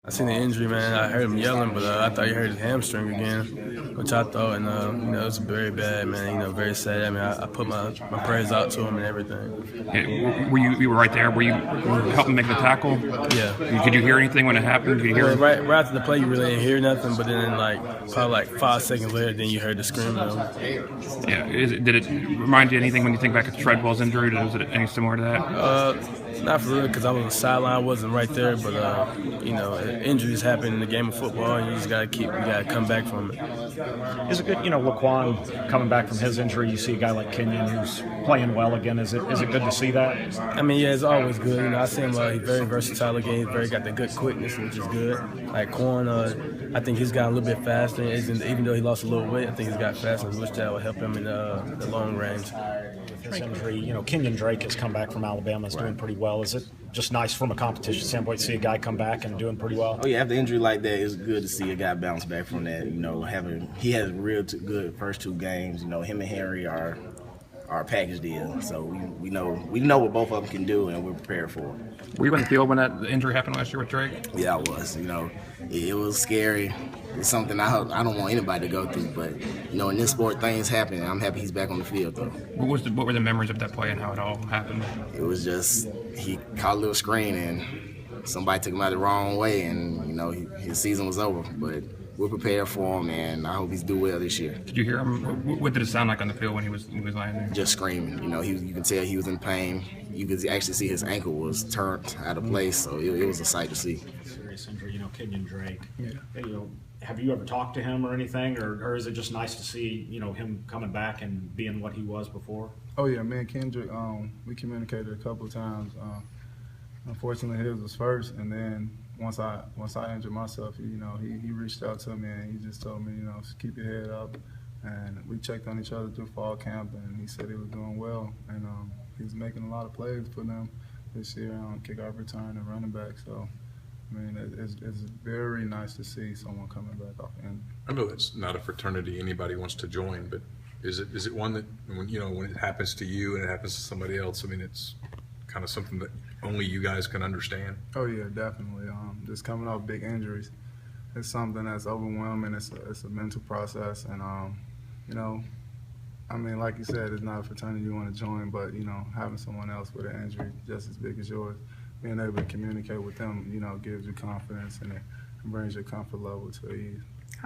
I seen the injury, man. I heard him yelling, but I thought he hurt his hamstring again, which I thought, and it was very bad, man. Very sad. I mean, I put my prayers out to him and everything. Yeah, you were right there? Were you helping make the tackle? Yeah. Did you hear anything when it happened? Did you hear? Right after the play, you really didn't hear nothing, but then probably 5 seconds later, then you heard the scream. Yeah. Did it remind you anything when you think back at Treadwell's injury? Was it any similar to that? Not for real, because I was on the sideline, I wasn't right there, but injuries happen in the game of football, and you gotta come back from it. Is it good, Laquan coming back from his injury? You see a guy like Kenyan who's playing well again. Is it good to see that? I mean, yeah, it's always good. I see him. He's very versatile again. He's got the good quickness, which is good. Like Quan, I think he's got a little bit faster. Even though he lost a little weight, I think he's got faster, which that will help him in the long range. With his injury, Kenyan Drake has come back from Alabama, is doing pretty well. Is it just nice from a competition standpoint to see a guy come back and doing pretty well? Oh yeah, after injury like that, it's good to see a guy bounce back from that. He has real good first 2 games. Him and Henry are a package deal, so we know what both of them can do, and we're prepared for it. Were you on the field when that injury happened last year with Drake? Yeah, I was. It was scary. It's something I don't want anybody to go through, but in this sport things happen. I'm happy he's back on the field though. What were the memories of that play and how it all happened? It was just he caught a little screen and somebody took him out the wrong way, and his season was over. But we're prepared for him, and I hope he's do well this year. Did you hear him? What did it sound like on the field when he was lying there? Just screaming. You can tell he was in pain. You could actually see his ankle was turned out of place, so it was a sight to see. Serious injury, Kenyan Drake. Yeah. Have you ever talked to him or anything, or is it just nice to see him coming back and being what he was before? Oh yeah, me and Kendrick, we communicated a couple of times. Unfortunately, his was first, and then once I injured myself, he reached out to me and he just told me, keep your head up. And we checked on each other through fall camp, and he said he was doing well, and he was making a lot of plays for them this year on kickoff return and running back. So, I mean, it's very nice to see someone coming back off injury. I know that's not a fraternity anybody wants to join, but is it one that when it happens to you and it happens to somebody else, I mean, it's kind of something that only you guys can understand? Oh yeah, definitely. Just coming off big injuries, it's something that's overwhelming. It's a mental process, and I mean, like you said, it's not a fraternity you want to join, but having someone else with an injury just as big as yours, being able to communicate with them, gives you confidence, and it brings your comfort level to ease.